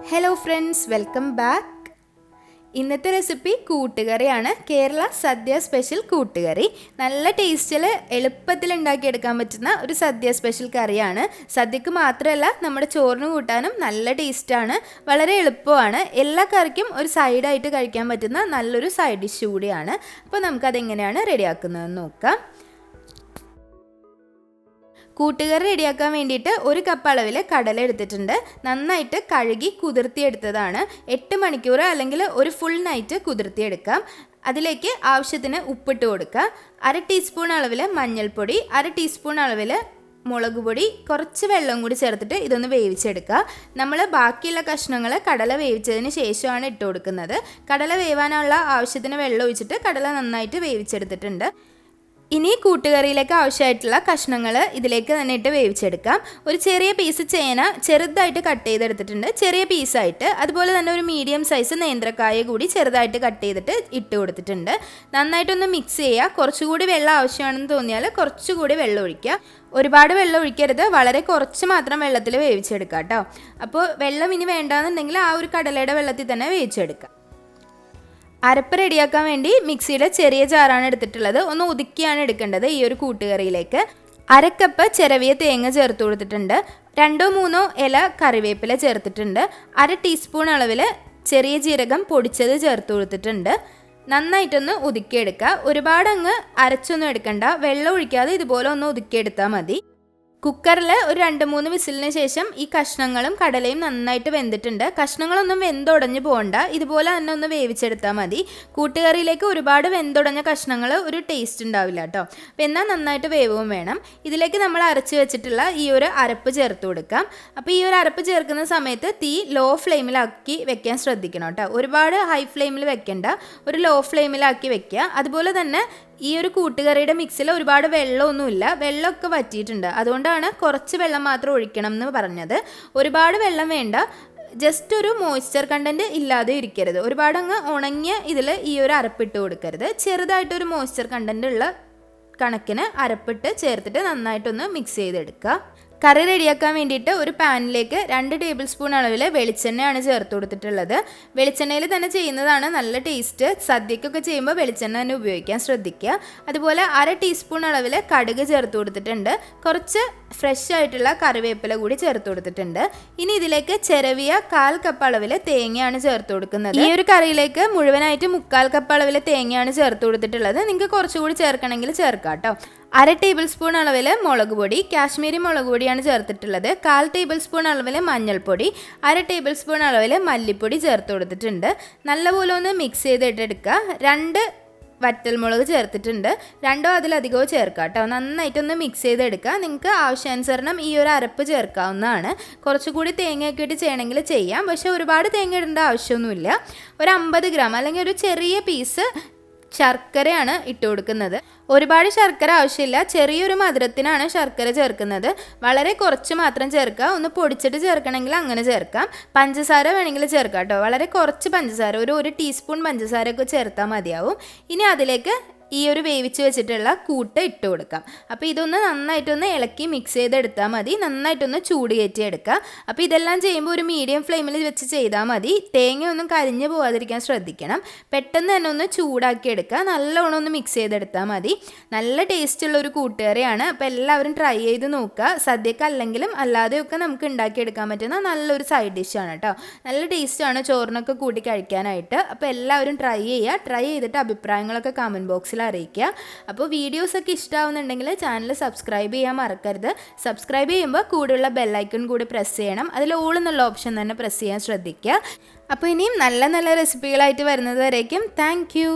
Hello friends, welcome back. ഇന്നത്തെ recipe കൂട്ടുകറിയാണ്. Kerala സദ്യ special കൂട്ടുകറി. നല്ല ടേസ്റ്റിൽ എളുപ്പത്തിൽ ഉണ്ടാക്കിയെടുക്കാൻ പറ്റുന്ന ഒരു സദ്യ സ്പെഷ്യൽ കറിയാണ്. സദ്യക്ക് മാത്രമല്ല, നമ്മുടെ ചോറിന് കൂട്ടാനും നല്ല ടേസ്റ്റാണ്. വളരെ എളുപ്പമാണ്. എല്ലാ കറിക്കും ഒരു സൈഡായിട്ട് കഴിക്കാൻ പറ്റുന്ന നല്ലൊരു സൈഡ് ഡിഷ് കൂടിയാണ്. അപ്പോൾ നമുക്കതെങ്ങനെയാണ് റെഡിയാക്കുന്നതെന്ന് നോക്കാം. കൂട്ടുകറി റെഡിയാക്കാൻ വേണ്ടിയിട്ട് 1 കപ്പ് അളവിൽ കടല എടുത്തിട്ടുണ്ട്. നന്നായിട്ട് കഴുകി കുതിർത്തിയെടുത്തതാണ്. 8 മണിക്കൂർ അല്ലെങ്കിൽ ഒരു ഫുൾ നൈറ്റ് കുതിർത്തിയെടുക്കാം. അതിലേക്ക് ആവശ്യത്തിന് ഉപ്പിട്ട് കൊടുക്കുക. 1/2 ടീസ്പൂൺ അളവിൽ മഞ്ഞൾപ്പൊടി, 1/2 ടീസ്പൂൺ അളവിൽ മുളക് പൊടി, കുറച്ച് വെള്ളം കൂടി ചേർത്തിട്ട് ഇതൊന്ന് വേവിച്ചെടുക്കുക. നമ്മൾ ബാക്കിയുള്ള കഷ്ണങ്ങൾ കടല വേവിച്ചതിന് ശേഷമാണ് ഇട്ട് കൊടുക്കുന്നത്. കടല വേവാനുള്ള ആവശ്യത്തിന് വെള്ളം ഒഴിച്ചിട്ട് കടല നന്നായിട്ട് വേവിച്ചെടുത്തിട്ടുണ്ട്. ഇനി കൂട്ടുകറിയിലേക്ക് ആവശ്യമായിട്ടുള്ള കഷ്ണങ്ങൾ ഇതിലേക്ക് തന്നെ ഇട്ട് വേവിച്ചെടുക്കാം. ഒരു ചെറിയ പീസ് ചേന ചെറുതായിട്ട് കട്ട് ചെയ്തെടുത്തിട്ടുണ്ട്, ചെറിയ പീസായിട്ട്. അതുപോലെ തന്നെ ഒരു മീഡിയം സൈസ് നേന്ത്രക്കായ കൂടി ചെറുതായിട്ട് കട്ട് ചെയ്തിട്ട് ഇട്ട് കൊടുത്തിട്ടുണ്ട്. നന്നായിട്ടൊന്ന് മിക്സ് ചെയ്യുക. കുറച്ചുകൂടി വെള്ളം ആവശ്യമാണെന്ന് തോന്നിയാൽ കുറച്ചുകൂടി വെള്ളം ഒഴിക്കുക. ഒരുപാട് വെള്ളം ഒഴിക്കരുത്, വളരെ കുറച്ച് മാത്രം വെള്ളത്തിൽ വേവിച്ചെടുക്കുക കേട്ടോ. അപ്പോൾ വെള്ളം ഇനി വേണ്ടാന്നുണ്ടെങ്കിൽ ആ ഒരു കടലയുടെ വെള്ളത്തിൽ തന്നെ വേവിച്ചെടുക്കുക. അരപ്പ് റെഡിയാക്കാൻ വേണ്ടി മിക്സിയുടെ ചെറിയ ജാറാണ് എടുത്തിട്ടുള്ളത്. ഒന്ന് ഒതുക്കിയാണ് എടുക്കേണ്ടത്. ഈ ഒരു കൂട്ടുകറിയിലേക്ക് 1/2 കപ്പ് ചിരവിയ തേങ്ങ ചേർത്ത് കൊടുത്തിട്ടുണ്ട്. 2-3 ഇല കറിവേപ്പില ചേർത്തിട്ടുണ്ട്. 1/2 ടീസ്പൂൺ അളവിൽ ചെറിയ ജീരകം പൊടിച്ചത് ചേർത്ത് കൊടുത്തിട്ടുണ്ട്. നന്നായിട്ടൊന്ന് ഒതുക്കിയെടുക്കുക. ഒരുപാട് അങ്ങ് അരച്ചൊന്നും എടുക്കണ്ട, വെള്ളം ഒഴിക്കാതെ ഇതുപോലെ ഒന്ന് ഒതുക്കിയെടുത്താൽ മതി. കുക്കറിൽ ഒരു 2-3 വിസിലിന് ശേഷം ഈ കഷ്ണങ്ങളും കടലയും നന്നായിട്ട് വെന്തിട്ടുണ്ട്. കഷ്ണങ്ങളൊന്നും വെന്തുടഞ്ഞ് പോകണ്ട, ഇതുപോലെ തന്നെ ഒന്ന് വേവിച്ചെടുത്താൽ മതി. കൂട്ടുകറിയിലേക്ക് ഒരുപാട് വെന്തുടഞ്ഞ കഷ്ണങ്ങൾ ഒരു ടേസ്റ്റ് ഉണ്ടാവില്ല കേട്ടോ. എന്നാൽ നന്നായിട്ട് വേവും വേണം. ഇതിലേക്ക് നമ്മൾ അരച്ച് വെച്ചിട്ടുള്ള ഈ ഒരു അരപ്പ് ചേർത്ത് കൊടുക്കാം. അപ്പോൾ ഈ ഒരു അരപ്പ് ചേർക്കുന്ന സമയത്ത് തീ ലോ ഫ്ലെയിമിലാക്കി വെക്കാൻ ശ്രദ്ധിക്കണം കേട്ടോ. ഒരുപാട് ഹൈ ഫ്ലെയിമിൽ വെക്കണ്ട, ഒരു ലോ ഫ്ലെയിമിലാക്കി വെക്കുക. അതുപോലെ തന്നെ ഈ ഒരു കൂട്ടുകറിയുടെ മിക്സിൽ ഒരുപാട് വെള്ളമൊന്നുമില്ല, വെള്ളമൊക്കെ വറ്റിയിട്ടുണ്ട്. അതുകൊണ്ടാണ് കുറച്ച് വെള്ളം മാത്രം ഒഴിക്കണം എന്ന് പറഞ്ഞത്. ഒരുപാട് വെള്ളം വേണ്ട, ജസ്റ്റ് ഒരു മോയ്സ്ചർ കണ്ടൻറ്റ് ഇല്ലാതെ ഇരിക്കരുത്. ഒരുപാട് അങ്ങ് ഉണങ്ങിയ ഇതിൽ ഈ ഒരു അരപ്പിട്ട് കൊടുക്കരുത്. ചെറുതായിട്ടൊരു മോയ്സ്ചർ കണ്ടൻറ്റ് ഉള്ള കണക്കിന് അരപ്പിട്ട് ചേർത്തിട്ട് നന്നായിട്ടൊന്ന് മിക്സ് ചെയ്തെടുക്കുക. കറി റെഡിയാക്കാൻ വേണ്ടിയിട്ട് ഒരു പാനിലേക്ക് 2 ടേബിൾ സ്പൂൺ അളവിൽ വെളിച്ചെണ്ണയാണ് ചേർത്ത് കൊടുത്തിട്ടുള്ളത്. വെളിച്ചെണ്ണയിൽ തന്നെ ചെയ്യുന്നതാണ് നല്ല ടേസ്റ്റ്. സദ്യക്കൊക്കെ ചെയ്യുമ്പോൾ വെളിച്ചെണ്ണ തന്നെ ഉപയോഗിക്കാൻ ശ്രദ്ധിക്കുക. അതുപോലെ 1/2 ടീസ്പൂൺ അളവിൽ കടുക് ചേർത്ത് കൊടുത്തിട്ടുണ്ട്. കുറച്ച് ഫ്രഷ് ആയിട്ടുള്ള കറിവേപ്പില കൂടി ചേർത്ത് കൊടുത്തിട്ടുണ്ട്. ഇനി ഇതിലേക്ക് ചിരവിയ 1/4 കപ്പ് അളവിൽ തേങ്ങയാണ് ചേർത്ത് കൊടുക്കുന്നത്. ഈ ഒരു കറിയിലേക്ക് മുഴുവനായിട്ട് 1/4 കപ്പ് അളവിൽ തേങ്ങയാണ് ചേർത്ത് കൊടുത്തിട്ടുള്ളത്. നിങ്ങൾക്ക് കുറച്ചുകൂടി ചേർക്കണമെങ്കിൽ ചേർക്കാം കേട്ടോ. 1/2 ടേബിൾ സ്പൂൺ അളവിൽ മുളക് പൊടി, കാശ്മീരി മുളക് പൊടിയാണ് ചേർത്തിട്ടുള്ളത്. 1/4 ടേബിൾ സ്പൂൺ അളവിൽ മഞ്ഞൾപ്പൊടി, 1/2 ടേബിൾ സ്പൂൺ അളവിൽ മല്ലിപ്പൊടി ചേർത്ത് കൊടുത്തിട്ടുണ്ട്. നല്ലപോലെ ഒന്ന് മിക്സ് ചെയ്തിട്ടെടുക്കുക. 2 വറ്റൽമുളക് ചേർത്തിട്ടുണ്ട്. 2 അതിലധികവും ചേർക്കുക കേട്ടോ. നന്നായിട്ടൊന്ന് മിക്സ് ചെയ്തെടുക്കുക. നിങ്ങൾക്ക് ആവശ്യാനുസരണം ഈ ഒരു അരപ്പ് ചേർക്കാവുന്നതാണ്. കുറച്ചുകൂടി തേങ്ങയൊക്കെ ഇട്ട് ചെയ്യണമെങ്കിൽ ചെയ്യാം, പക്ഷേ ഒരുപാട് തേങ്ങ ഇടേണ്ട ആവശ്യമൊന്നുമില്ല. ഒരു 50 ഗ്രാം അല്ലെങ്കിൽ ഒരു ചെറിയ പീസ് ശർക്കരയാണ് ഇട്ട് കൊടുക്കുന്നത്. ഒരുപാട് ശർക്കര ആവശ്യമില്ല, ചെറിയൊരു മധുരത്തിനാണ് ശർക്കര ചേർക്കുന്നത്. വളരെ കുറച്ച് മാത്രം ചേർക്കുക. ഒന്ന് പൊടിച്ചിട്ട് ചേർക്കണമെങ്കിൽ അങ്ങനെ ചേർക്കാം. പഞ്ചസാര വേണമെങ്കിൽ ചേർക്കാം കേട്ടോ. വളരെ കുറച്ച് പഞ്ചസാര, ഒരു ടീസ്പൂൺ പഞ്ചസാരയൊക്കെ ചേർത്താൽ മതിയാവും. ഇനി അതിലേക്ക് ഈ ഒരു വേവിച്ച് വെച്ചിട്ടുള്ള കൂട്ട് ഇട്ട് കൊടുക്കാം. അപ്പോൾ ഇതൊന്ന് നന്നായിട്ടൊന്ന് ഇളക്കി മിക്സ് ചെയ്തെടുത്താൽ മതി. നന്നായിട്ടൊന്ന് ചൂട് കയറ്റി എടുക്കുക. അപ്പോൾ ഇതെല്ലാം ചെയ്യുമ്പോൾ ഒരു മീഡിയം ഫ്ലെയിമിൽ വെച്ച് ചെയ്താൽ മതി. തേങ്ങ ഒന്നും കരിഞ്ഞു പോകാതിരിക്കാൻ ശ്രദ്ധിക്കണം. പെട്ടെന്ന് തന്നെ ഒന്ന് ചൂടാക്കി എടുക്കുക. നല്ലോണം ഒന്ന് മിക്സ് ചെയ്തെടുത്താൽ മതി. നല്ല ടേസ്റ്റുള്ള ഒരു കൂട്ടുകറിയാണ്. അപ്പോൾ എല്ലാവരും ട്രൈ ചെയ്ത് നോക്കുക. സദ്യക്കല്ലെങ്കിലും അല്ലാതെയൊക്കെ നമുക്ക് ഉണ്ടാക്കിയെടുക്കാൻ പറ്റുന്ന നല്ലൊരു സൈഡ് ഡിഷാണ് കേട്ടോ. നല്ല ടേസ്റ്റാണ് ചോറിനൊക്കെ കൂട്ടി കഴിക്കാനായിട്ട്. അപ്പോൾ എല്ലാവരും ട്രൈ ചെയ്യുക. ട്രൈ ചെയ്തിട്ട് അഭിപ്രായങ്ങളൊക്കെ കമൻറ്റ് ബോക്സിൽ അറിയിക്കുക. അപ്പോൾ വീഡിയോസൊക്കെ ഇഷ്ടമാവുന്നുണ്ടെങ്കിൽ ചാനൽ സബ്സ്ക്രൈബ് ചെയ്യാൻ മറക്കരുത്. സബ്സ്ക്രൈബ് ചെയ്യുമ്പോൾ കൂടെയുള്ള ബെല്ലൈക്കൺ കൂടി പ്രസ് ചെയ്യണം. അതിൽ ഓൾ എന്നുള്ള ഓപ്ഷൻ തന്നെ പ്രസ് ചെയ്യാൻ ശ്രദ്ധിക്കുക. അപ്പോൾ ഇനിയും നല്ല നല്ല റെസിപ്പികളായിട്ട് വരുന്നത് വരേക്കും താങ്ക് യു.